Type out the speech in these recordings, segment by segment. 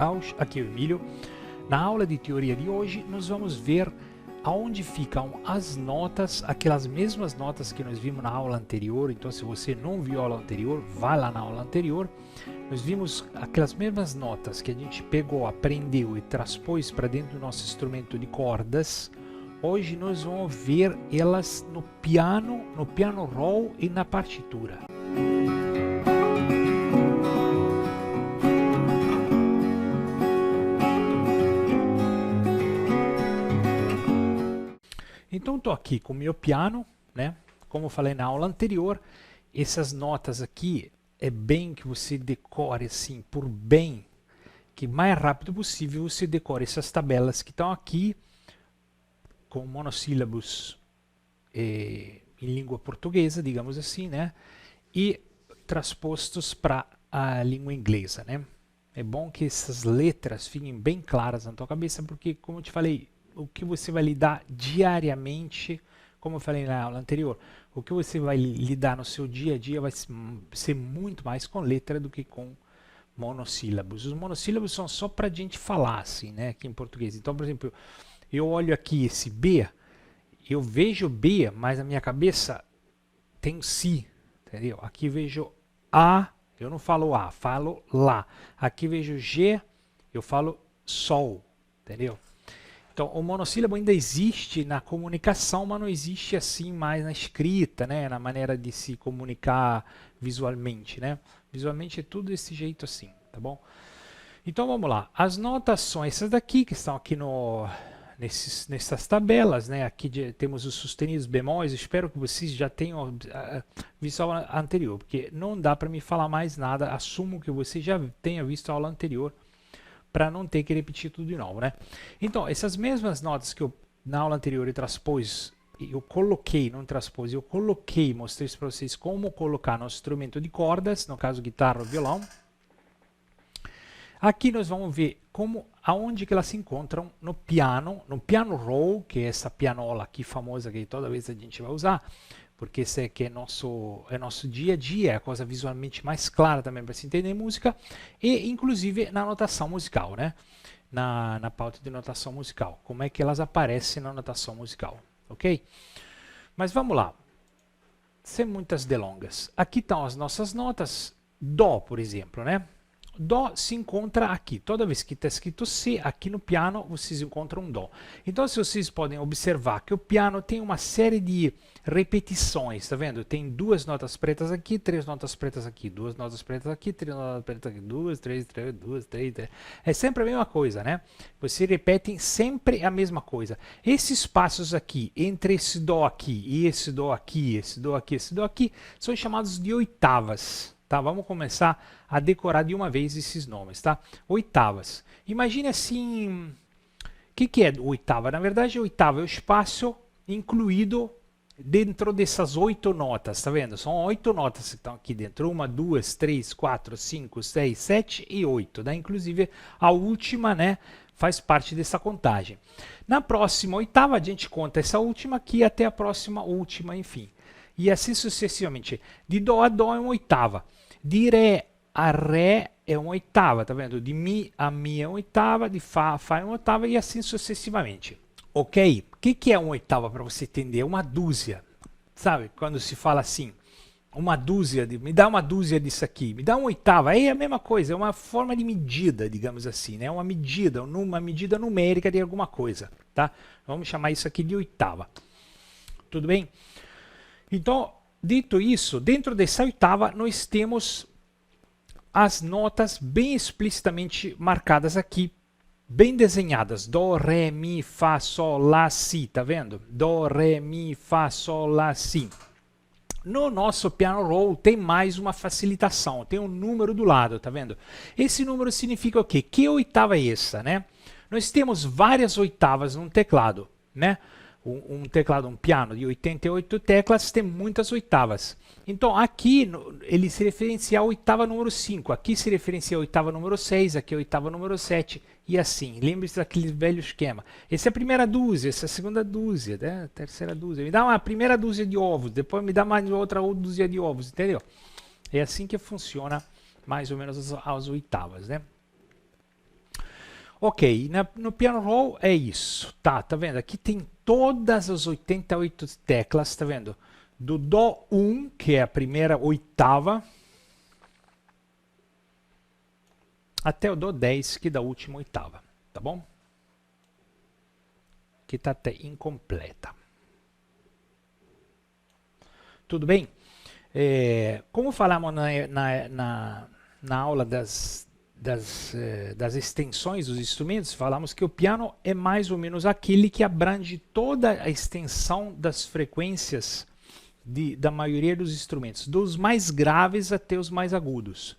Rausch, aqui é o Emílio. Na aula de teoria de hoje, nós vamos ver aonde ficam as notas, aquelas mesmas notas que nós vimos na aula anterior. Então, se você não viu a aula anterior, vá lá na aula anterior. Nós vimos aquelas mesmas notas que a gente pegou, aprendeu e transpôs para dentro do nosso instrumento de cordas. Hoje nós vamos ver elas no piano roll e na partitura. Então estou aqui com o meu piano, né? Como eu falei na aula anterior, essas notas aqui é bem que você decore assim, por bem, que mais rápido possível você decore essas tabelas que estão aqui, com monossílabos em língua portuguesa, digamos assim, né? E transpostos para a língua inglesa, né? É bom que essas letras fiquem bem claras na tua cabeça, porque, como eu te falei, o que você vai lidar diariamente, como eu falei na aula anterior, o que você vai lidar no seu dia a dia vai ser muito mais com letra do que com monossílabos. Os monossílabos são só para a gente falar, assim, né, aqui em português. Então, por exemplo, eu olho aqui esse B, eu vejo B, mas na minha cabeça tem Si, entendeu? Aqui vejo A, eu não falo A, falo Lá. Aqui vejo G, eu falo Sol, entendeu? Então, o monossílabo ainda existe na comunicação, mas não existe assim mais na escrita, né? Na maneira de se comunicar visualmente, né? Visualmente é tudo desse jeito assim, tá bom? Então, vamos lá. As notas são essas daqui, que estão aqui nessas tabelas, né? Aqui temos os sustenidos bemóis. Espero que vocês já tenham visto a aula anterior, porque não dá para me falar mais nada. Assumo que você já tenha visto a aula anterior, para não ter que repetir tudo de novo, né? Então, essas mesmas notas que eu, na aula anterior, eu transpus, eu coloquei, não transpus, eu coloquei, mostrei para vocês como colocar no instrumento de cordas, no caso guitarra ou violão. Aqui nós vamos ver aonde que elas se encontram no piano roll, que é essa pianola aqui famosa que toda vez a gente vai usar, porque esse aqui é nosso dia a dia, é a coisa visualmente mais clara também para se entender música, e inclusive na notação musical, né? Na pauta de notação musical, como é que elas aparecem na notação musical, ok? Mas vamos lá, sem muitas delongas. Aqui estão as nossas notas, Dó, por exemplo, né? Dó se encontra aqui. Toda vez que está escrito C, aqui no piano, vocês encontram um Dó. Então, se vocês podem observar que o piano tem uma série de repetições, tá vendo? Tem duas notas pretas aqui, três notas pretas aqui, duas notas pretas aqui, três notas pretas aqui, duas, três, duas, três. É sempre a mesma coisa, né? Você repete sempre a mesma coisa. Esses espaços aqui, entre esse Dó aqui e esse Dó aqui, esse Dó aqui, esse Dó aqui, são chamados de oitavas. Tá, vamos começar a decorar de uma vez esses nomes, tá? Oitavas. Imagine assim, o que é oitava? Na verdade, a oitava é o espaço incluído dentro dessas 8 notas, tá vendo? São 8 notas que estão aqui dentro. 1, 2, 3, 4, 5, 6, 7 e 8, né? Inclusive, a última, né, faz parte dessa contagem. Na próxima oitava, a gente conta essa última aqui até a próxima última, enfim. E assim sucessivamente. De Dó a Dó é uma oitava. De Ré a Ré é uma oitava, tá vendo? De Mi a Mi é uma oitava, de Fá a Fá é uma oitava e assim sucessivamente. Ok? O que é uma oitava para você entender? É uma dúzia. Sabe? Quando se fala assim, uma dúzia, me dá uma dúzia disso aqui, me dá uma oitava. Aí é a mesma coisa, é uma forma de medida, digamos assim, né? Uma medida numérica de alguma coisa, tá? Vamos chamar isso aqui de oitava. Tudo bem? Então, dito isso, dentro dessa oitava nós temos as notas bem explicitamente marcadas aqui, bem desenhadas. Dó, Ré, Mi, Fá, Sol, Lá, Si, tá vendo? Dó, Ré, Mi, Fá, Sol, Lá, Si. No nosso piano roll tem mais uma facilitação, tem um número do lado, tá vendo? Esse número significa o quê? Que oitava é essa, né? Nós temos várias oitavas num teclado, né? Um teclado, um piano de 88 teclas tem muitas oitavas. Então aqui ele se referencia à oitava número 5, aqui se referencia à oitava número 6, aqui a oitava número 7 e assim. Lembre-se daquele velho esquema. Essa é a primeira dúzia, essa é a segunda dúzia, né? A terceira dúzia. Me dá uma primeira dúzia de ovos, depois me dá mais outra dúzia de ovos, entendeu? É assim que funciona mais ou menos as oitavas, né? Ok, no piano roll é isso, tá vendo? Aqui tem todas as 88 teclas, tá vendo? Do Dó 1, que é a primeira oitava, até o Dó 10, que é da última oitava, tá bom? Que está até incompleta. Tudo bem? Como falamos na aula das extensões dos instrumentos, falamos que o piano é mais ou menos aquele que abrange toda a extensão das frequências da maioria dos instrumentos, dos mais graves até os mais agudos.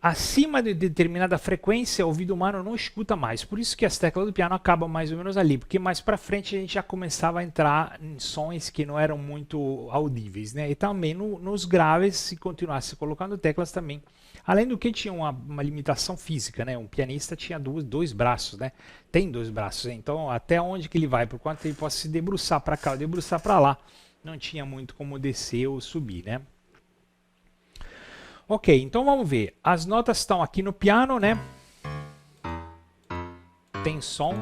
Acima de determinada frequência, o ouvido humano não escuta mais. Por isso que as teclas do piano acabam mais ou menos ali, porque mais para frente a gente já começava a entrar em sons que não eram muito audíveis, né? E também nos graves, se continuasse colocando teclas também. Além do que tinha uma limitação física, né? Um pianista tinha dois braços, né? Tem dois braços, então até onde que ele vai, por quanto ele possa se debruçar para cá ou debruçar para lá, não tinha muito como descer ou subir, né? Ok, então vamos ver. As notas estão aqui no piano, né? Tem som.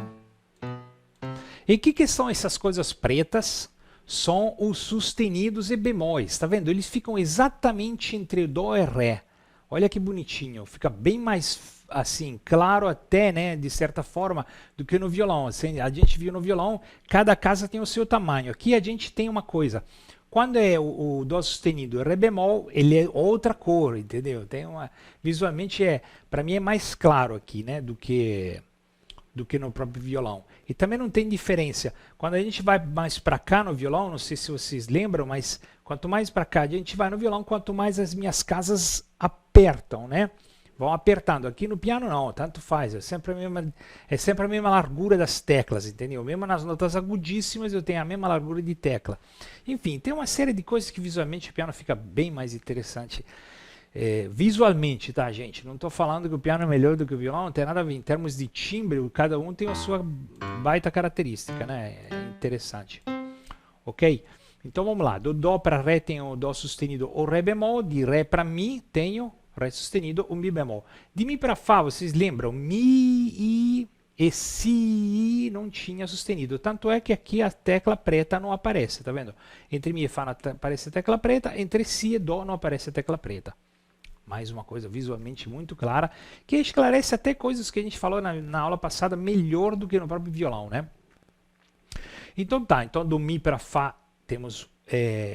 E o que são essas coisas pretas? São os sustenidos e bemóis, tá vendo? Eles ficam exatamente entre Dó e Ré. Olha que bonitinho, fica bem mais assim, claro até, né, de certa forma, do que no violão. Assim, a gente viu no violão, cada casa tem o seu tamanho. Aqui a gente tem uma coisa. Quando é o Dó sustenido e Ré bemol, ele é outra cor, entendeu? Visualmente para mim é mais claro aqui, né, do que no próprio violão. E também não tem diferença. Quando a gente vai mais para cá no violão, não sei se vocês lembram, mas quanto mais para cá a gente vai no violão, quanto mais as minhas casas apertam, né? Vão apertando. Aqui no piano não, tanto faz. É sempre a mesma largura das teclas, entendeu? Mesmo nas notas agudíssimas eu tenho a mesma largura de tecla. Enfim, tem uma série de coisas que visualmente o piano fica bem mais interessante. Visualmente, tá, gente? Não estou falando que o piano é melhor do que o violão, não tem nada a ver. Em termos de timbre, cada um tem a sua baita característica, né? É interessante. Ok? Então vamos lá. Do Dó para Ré tem o Dó sustenido ou Ré bemol. De Ré para Mi tenho Ré sustenido ou Mi bemol. De Mi para Fá, vocês lembram? Mi e Si não tinha sustenido. Tanto é que aqui a tecla preta não aparece, tá vendo? Entre Mi e Fá não aparece a tecla preta, entre Si e Dó não aparece a tecla preta. Mais uma coisa visualmente muito clara, que esclarece até coisas que a gente falou na aula passada melhor do que no próprio violão, né? Então tá, então do Mi para Fá temos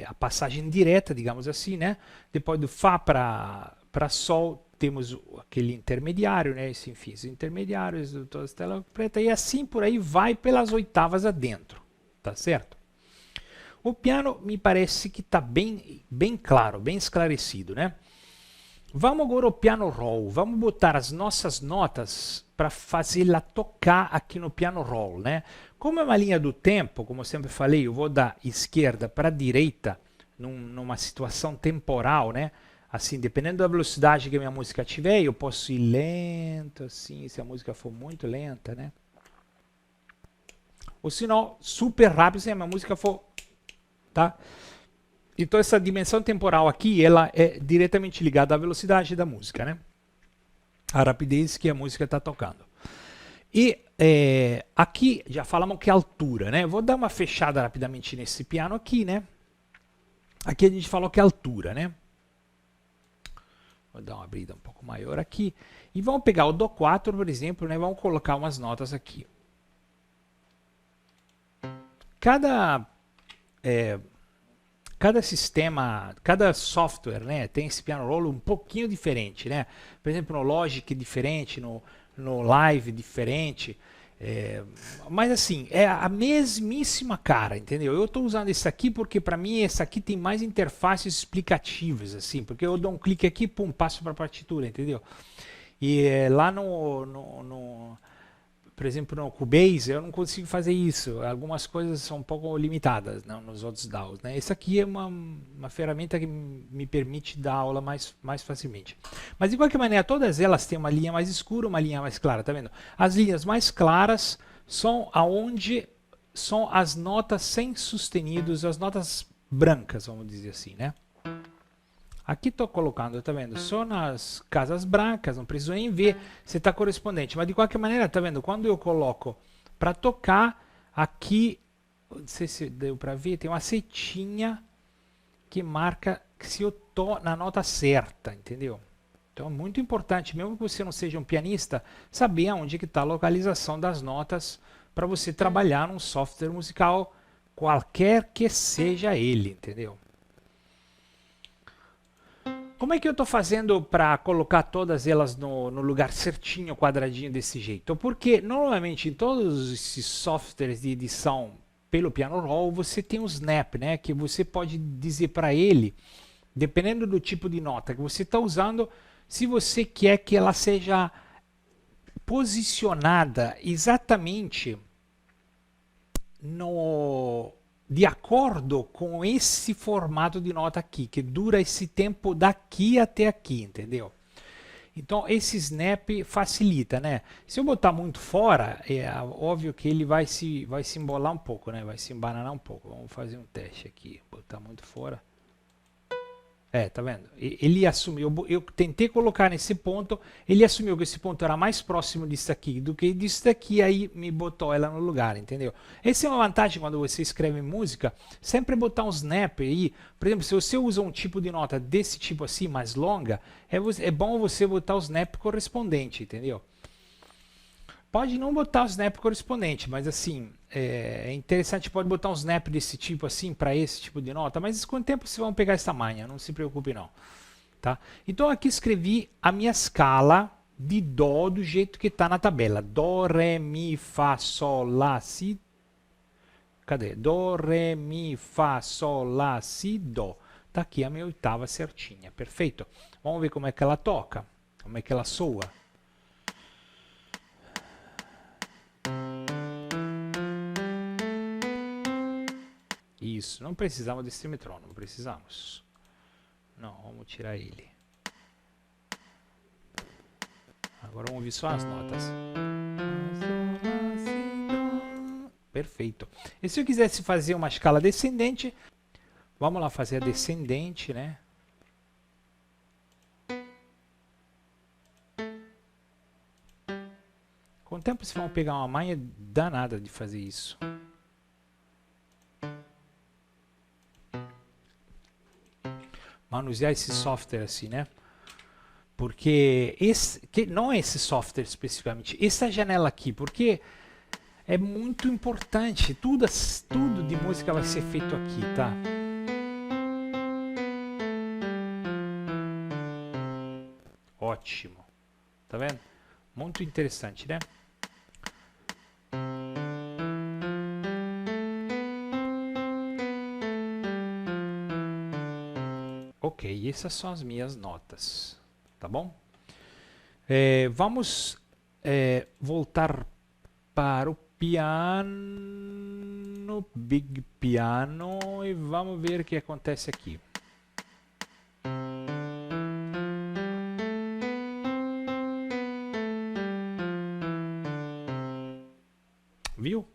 a passagem direta, digamos assim, né? Depois do Fá para Sol temos aquele intermediário, né? Enfim, os intermediários, toda a tela preta, e assim por aí vai pelas oitavas adentro, tá certo? O piano me parece que está bem claro, bem esclarecido, né? Vamos agora ao piano roll. Vamos botar as nossas notas para fazê-la tocar aqui no piano roll, né? Como é uma linha do tempo, como eu sempre falei, eu vou da esquerda para a direita numa situação temporal, né? Assim, dependendo da velocidade que a minha música tiver, eu posso ir lento, assim, se a música for muito lenta, né? Ou se não, super rápido, se a minha música for, tá? Então essa dimensão temporal aqui, ela é diretamente ligada à velocidade da música, né? A rapidez que a música está tocando. E aqui já falamos que é altura, né? Vou dar uma fechada rapidamente nesse piano aqui, né? Aqui a gente falou que é altura, né? Vou dar uma abrida um pouco maior aqui. E vamos pegar o Dó 4, por exemplo, né? Vamos colocar umas notas aqui. Cada sistema, cada software, né, tem esse piano roll um pouquinho diferente, né? Por exemplo, no Logic diferente, no Live diferente. Mas assim, é a mesmíssima cara, entendeu? Eu estou usando esse aqui porque para mim esse aqui tem mais interfaces explicativas, assim, porque eu dou um clique aqui, pum, passo para a partitura, entendeu? E lá por exemplo, no Cubase, eu não consigo fazer isso. Algumas coisas são um pouco limitadas, não, nos outros DAWs, né? Esse aqui é uma ferramenta que me permite dar aula mais facilmente. Mas, de qualquer maneira, todas elas têm uma linha mais escura, uma linha mais clara, tá vendo? As linhas mais claras são aonde são as notas sem sustenidos, as notas brancas, vamos dizer assim, né? Aqui estou colocando, tá vendo? Só nas casas brancas, não preciso nem ver se está correspondente. Mas de qualquer maneira, tá vendo? Quando eu coloco para tocar, aqui, não sei se deu para ver, tem uma setinha que marca se eu tô na nota certa, entendeu? Então é muito importante, mesmo que você não seja um pianista, saber aonde que está a localização das notas para você trabalhar num software musical, qualquer que seja ele, entendeu? Como é que eu estou fazendo para colocar todas elas no lugar certinho, quadradinho desse jeito? Porque normalmente em todos esses softwares de edição pelo Piano Roll você tem um snap, né? Que você pode dizer para ele, dependendo do tipo de nota que você está usando, se você quer que ela seja posicionada exatamente de acordo com esse formato de nota aqui, que dura esse tempo daqui até aqui, entendeu? Então esse snap facilita, né? Se eu botar muito fora, é óbvio que ele vai se embolar um pouco, né? Vai se embananar um pouco. Vamos fazer um teste aqui, botar muito fora. Tá vendo? Ele assumiu, eu tentei colocar nesse ponto, ele assumiu que esse ponto era mais próximo disso aqui do que disso daqui, aí me botou ela no lugar, entendeu? Essa é uma vantagem quando você escreve música, sempre botar um snap aí. Por exemplo, se você usa um tipo de nota desse tipo assim, mais longa, é bom você botar o snap correspondente, entendeu? Pode não botar o snap correspondente, mas assim, é interessante, pode botar um snap desse tipo assim, para esse tipo de nota, mas com o tempo vocês vão pegar essa manha, não se preocupe não. Tá? Então aqui escrevi a minha escala de Dó do jeito que está na tabela. Dó, Ré, Mi, Fá, Sol, Lá, Si. Cadê? Dó, Ré, Mi, Fá, Sol, Lá, Si, Dó. Tá aqui a minha oitava certinha, perfeito. Vamos ver como é que ela toca, como é que ela soa. Isso, não precisamos desse metrônomo, não precisamos. Não, vamos tirar ele. Agora vamos ouvir só as notas. Perfeito. E se eu quisesse fazer uma escala descendente, vamos lá fazer a descendente, né? Com o tempo vocês vão pegar uma manha danada de fazer isso. Manusear esse software assim, né? Porque não é esse software especificamente, essa janela aqui, porque é muito importante, tudo de música vai ser feito aqui, tá? Ótimo, tá vendo? Muito interessante, né? Ok, essas são as minhas notas, tá bom? Vamos voltar para o piano, Big Piano, e vamos ver o que acontece aqui. Viu?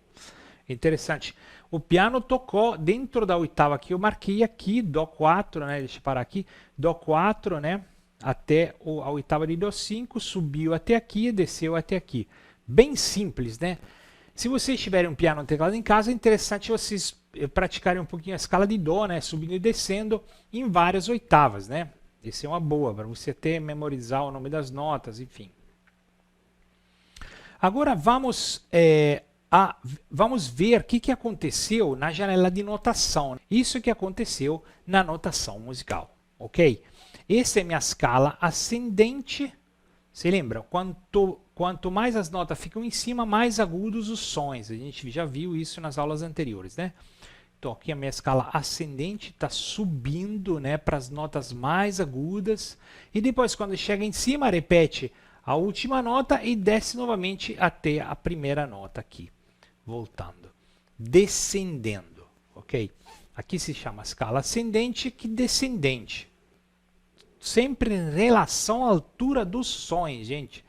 Interessante. O piano tocou dentro da oitava que eu marquei aqui, Dó 4, né? Deixa eu parar aqui. Dó 4, né? Até a oitava de Dó 5, subiu até aqui e desceu até aqui. Bem simples, né? Se vocês tiverem um piano no teclado em casa, é interessante vocês praticarem um pouquinho a escala de Dó, né? Subindo e descendo em várias oitavas, né? Essa é uma boa para você até memorizar o nome das notas, enfim. Agora vamos ver o que aconteceu na janela de notação. Isso que aconteceu na notação musical, ok? Essa é minha escala ascendente. Você lembra? Quanto mais as notas ficam em cima, mais agudos os sons. A gente já viu isso nas aulas anteriores, né? Então aqui a minha escala ascendente está subindo, né, para as notas mais agudas. E depois quando chega em cima, repete a última nota e desce novamente até a primeira nota aqui. Voltando, descendendo, ok? Aqui se chama escala ascendente que descendente. Sempre em relação à altura dos sons, gente.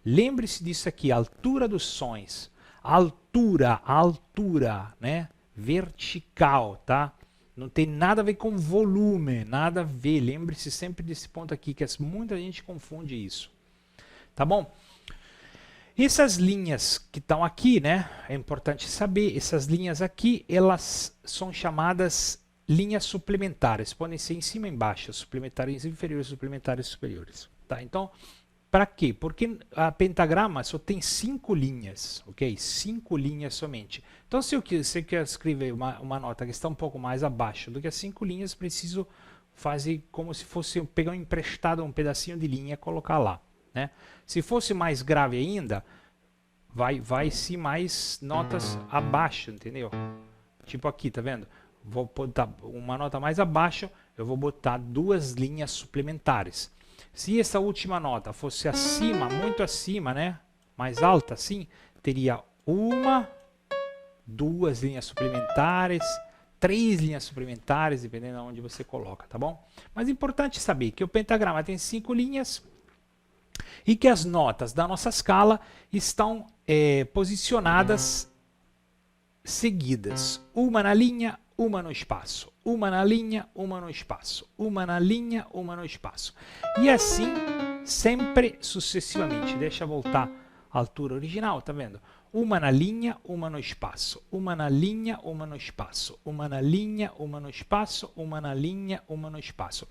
Lembre-se disso aqui, altura dos sons. Altura, né? Vertical, tá? Não tem nada a ver com volume, nada a ver. Lembre-se sempre desse ponto aqui, que muita gente confunde isso. Tá bom? Essas linhas que estão aqui, né? É importante saber, essas linhas aqui, elas são chamadas linhas suplementares. Podem ser em cima e embaixo, suplementares inferiores, suplementares superiores. Tá? Então, para quê? Porque a pentagrama só tem 5 linhas, ok? 5 linhas somente. Então, se eu quer escrever uma nota que está um pouco mais abaixo do que as 5 linhas, preciso fazer como se fosse pegar emprestado um pedacinho de linha e colocar lá. Né? Se fosse mais grave ainda, vai-se mais notas abaixo, entendeu? Tipo aqui, tá vendo? Vou botar uma nota mais abaixo, eu vou botar 2 linhas suplementares. Se essa última nota fosse acima, muito acima, né? Mais alta assim, teria 1, 2 linhas suplementares, 3 linhas suplementares, dependendo de onde você coloca, tá bom? Mas é importante saber que o pentagrama tem 5 linhas e que as notas da nossa escala estão posicionadas seguidas, uma na linha, uma no espaço, uma na linha, uma no espaço, uma na linha, uma no espaço. E assim, sempre sucessivamente. Deixa eu voltar à altura original, tá vendo? Uma na linha, uma no espaço, uma na linha, uma no espaço, uma na linha, uma no espaço, uma na linha, uma no espaço.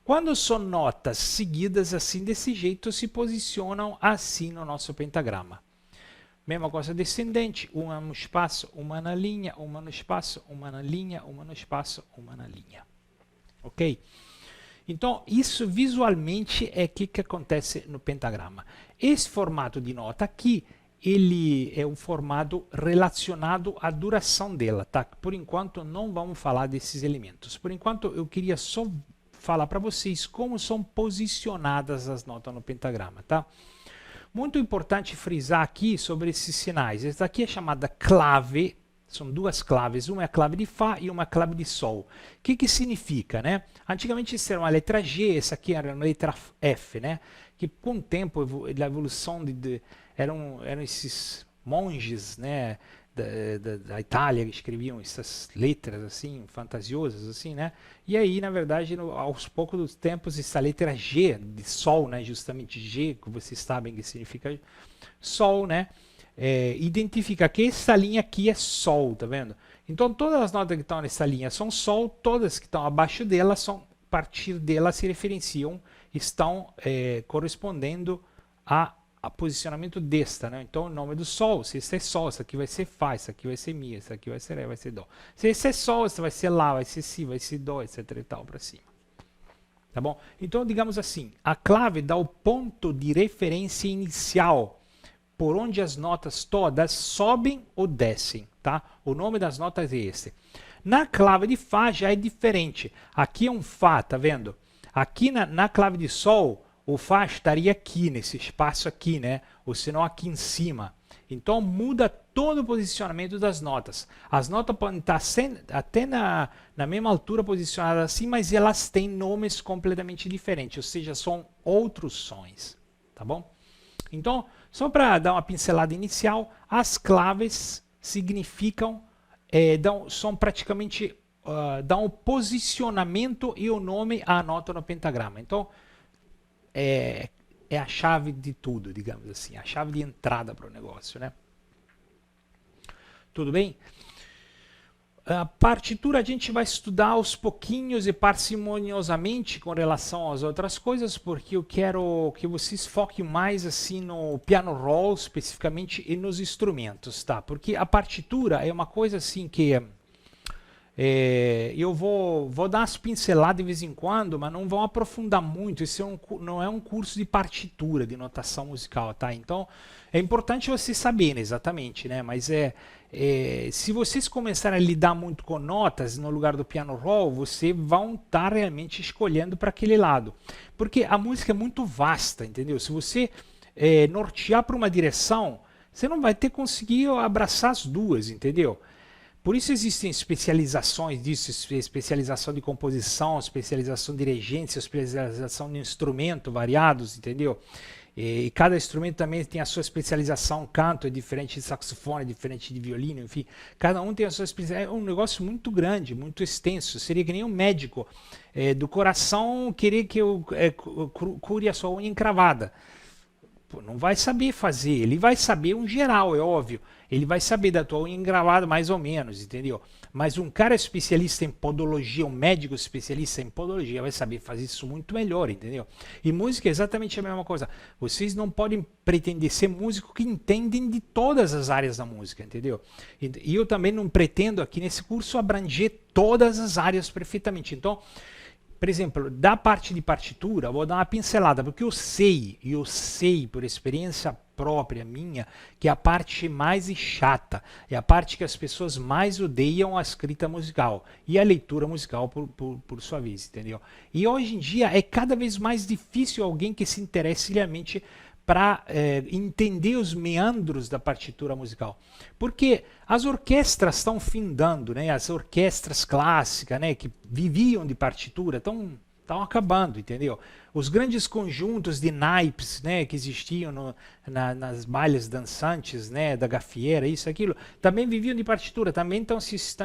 Quando são notas seguidas assim, desse jeito, se posicionam assim no nosso pentagrama. Mesma coisa descendente, uma no espaço, uma na linha, uma no espaço, uma na linha, uma no espaço, uma na linha. Ok? Então, isso visualmente é o que acontece no pentagrama. Esse formato de nota aqui, ele é um formato relacionado à duração dela, tá? Por enquanto, não vamos falar desses elementos. Por enquanto, eu queria só falar para vocês como são posicionadas as notas no pentagrama, tá? Muito importante frisar aqui sobre esses sinais. Essa aqui é chamada clave, são 2 claves, uma é a clave de Fá e uma é a clave de Sol. O que significa, né? Antigamente isso era uma letra G, essa aqui era uma letra F, né? Que com o tempo, da evolução eram esses monges, né? Da Itália que escreviam essas letras assim, fantasiosas assim, né? E aí, na verdade, aos poucos dos tempos, essa letra G de Sol, né? Justamente G, que vocês sabem que significa Sol, né? Identifica que essa linha aqui é Sol, tá vendo? Então, todas as notas que estão nessa linha são Sol, todas que estão abaixo dela a partir dela se referenciam, estão correspondendo a posicionamento desta, né? Então, o nome do Sol, se esse é Sol, isso aqui vai ser Fá, isso aqui vai ser Mi, isso aqui vai ser Ré, vai ser Dó. Se esse é Sol, isso vai ser Lá, vai ser Si, vai ser Dó, etc e tal, para cima. Tá bom? Então, digamos assim, a clave dá o ponto de referência inicial, por onde as notas todas sobem ou descem, tá? O nome das notas é esse. Na clave de Fá já é diferente. Aqui é um Fá, tá vendo? Aqui na clave de Sol, o Fá estaria aqui, nesse espaço aqui, né? Ou senão aqui em cima. Então muda todo o posicionamento das notas. As notas podem estar até na mesma altura posicionadas assim, mas elas têm nomes completamente diferentes, ou seja, são outros sons, tá bom? Então, só para dar uma pincelada inicial, as claves significam, são praticamente, dão o posicionamento e o nome à nota no pentagrama. Então, é a chave de tudo, digamos assim, a chave de entrada para o negócio, né? Tudo bem? A partitura a gente vai estudar aos pouquinhos e parcimoniosamente com relação às outras coisas, porque eu quero que vocês foquem mais assim no piano roll especificamente e nos instrumentos, tá? Porque a partitura é uma coisa assim que eu vou dar umas pinceladas de vez em quando, mas não vão aprofundar muito. Isso não é um curso de partitura, de notação musical, tá? Então, é importante vocês saberem exatamente, né? Mas se vocês começarem a lidar muito com notas no lugar do piano roll, vocês vão estar realmente escolhendo para aquele lado. Porque a música é muito vasta, entendeu? Se você nortear para uma direção, você não vai ter conseguido abraçar as duas, entendeu? Por isso existem especializações disso, especialização de composição, especialização de regência, especialização de instrumento variados, entendeu? E cada instrumento também tem a sua especialização, canto é diferente de saxofone, é diferente de violino, enfim, cada um tem a sua especialização. É um negócio muito grande, muito extenso. Seria que nem um médico do coração querer que eu cure a sua unha encravada. Pô, não vai saber fazer, ele vai saber um geral, é óbvio. Ele vai saber da tua unha engravada mais ou menos, entendeu? Mas um cara especialista em podologia, um médico especialista em podologia vai saber fazer isso muito melhor, entendeu? E música é exatamente a mesma coisa. Vocês não podem pretender ser músico que entendem de todas as áreas da música, entendeu? E eu também não pretendo aqui nesse curso abranger todas as áreas perfeitamente. Então, por exemplo, da parte de partitura, vou dar uma pincelada, porque eu sei por experiência própria minha, que é a parte mais chata, é a parte que as pessoas mais odeiam a escrita musical e a leitura musical por sua vez, entendeu? E hoje em dia é cada vez mais difícil alguém que se interesse realmente para entender os meandros da partitura musical. Porque as orquestras estão findando, né? As orquestras clássicas, né? Que viviam de partitura, estão acabando, entendeu? Os grandes conjuntos de naipes, né? Que existiam nas bailes dançantes, né? Da gafieira, isso, aquilo, também viviam de partitura, também estão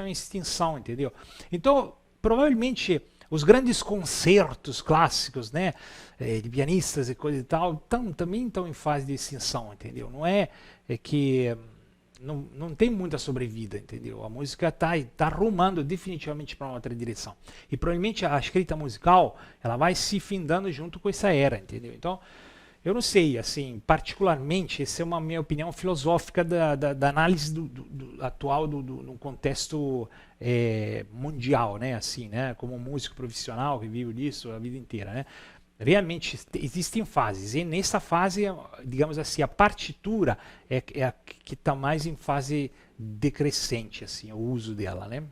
em extinção, entendeu? Então, provavelmente os grandes concertos clássicos, né, de pianistas e coisa e tal, também estão em fase de extinção, entendeu? Não é que não tem muita sobrevida, entendeu? A música tá rumando definitivamente para uma outra direção. E provavelmente a escrita musical, ela vai se findando junto com essa era, entendeu? Então, eu não sei, assim, particularmente, essa é uma minha opinião filosófica da análise atual no contexto mundial, né? Assim, né? Como músico profissional que vive disso a vida inteira, né? Realmente existem fases, e nessa fase, digamos assim, a partitura é a que está mais em fase decrescente, assim, o uso dela, né?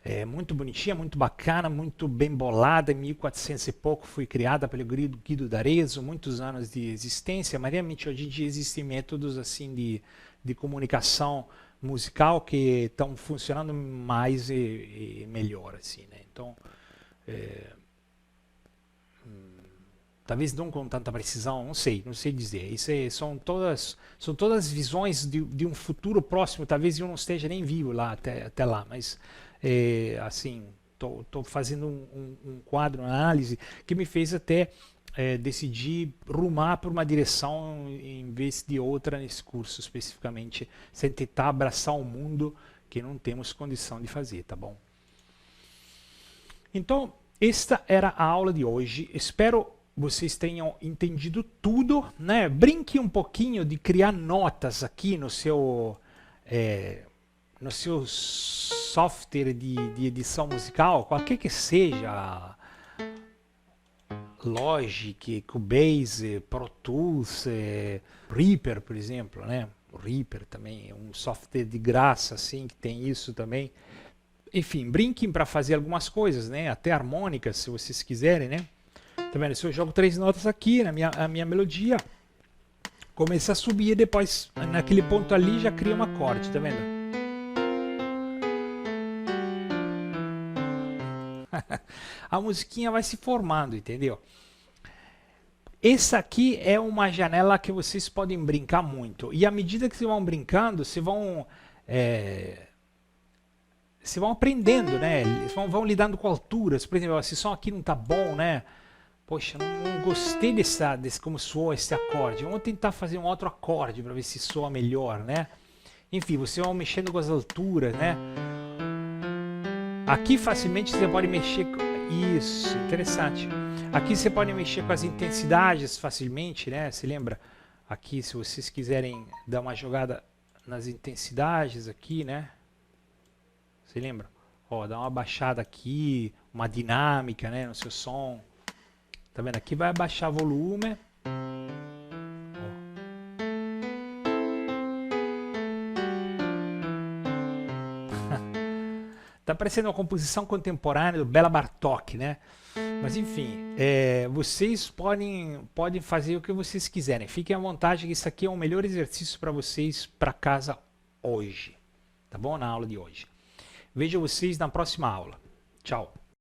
É muito bonitinha, muito bacana, muito bem bolada. Em 1400 e pouco foi criada pelo Guido d'Arezzo, muitos anos de existência, mas realmente hoje em dia existem métodos assim de comunicação musical que estão funcionando mais e melhor, assim, né? Então, talvez não com tanta precisão, não sei dizer. Isso são todas visões de um futuro próximo. Talvez eu não esteja nem vivo lá até lá, mas assim, tô fazendo um quadro, uma análise que me fez até decidir rumar por uma direção em vez de outra nesse curso especificamente, sem tentar abraçar um mundo que não temos condição de fazer, tá bom? Então, esta era a aula de hoje. Espero vocês tenham entendido tudo, né? Brinque um pouquinho de criar notas aqui no seu software de edição musical, qualquer que seja, Logic, Cubase, Pro Tools, Reaper, por exemplo, né? O Reaper também é um software de graça, assim, que tem isso também. Enfim, brinquem para fazer algumas coisas, né? Até harmônicas, se vocês quiserem, né? Tá vendo? Se eu jogo 3 notas aqui na minha melodia, começa a subir e depois, naquele ponto ali, já cria um acorde, tá vendo? A musiquinha vai se formando, entendeu? Essa aqui é uma janela que vocês podem brincar muito. E à medida que vocês vão brincando, vocês vão aprendendo, né? Vão lidando com alturas. Por exemplo, esse som aqui não tá bom, né? Poxa, não gostei desse como soou esse acorde. Vamos tentar fazer um outro acorde para ver se soa melhor, né? Enfim, você vai mexendo com as alturas, né? Aqui facilmente você pode mexer com... Isso, interessante. Aqui você pode mexer com as intensidades facilmente, né? Se lembra? Aqui, se vocês quiserem dar uma jogada nas intensidades aqui, né? Se lembra? Ó, dá uma baixada aqui, uma dinâmica, né, no seu som. Tá vendo? Aqui vai abaixar volume. Tá parecendo uma composição contemporânea do Bela Bartók, né? Mas enfim, vocês podem fazer o que vocês quiserem. Fiquem à vontade que isso aqui é o melhor exercício para vocês para casa hoje. Tá bom? Na aula de hoje. Vejo vocês na próxima aula. Tchau.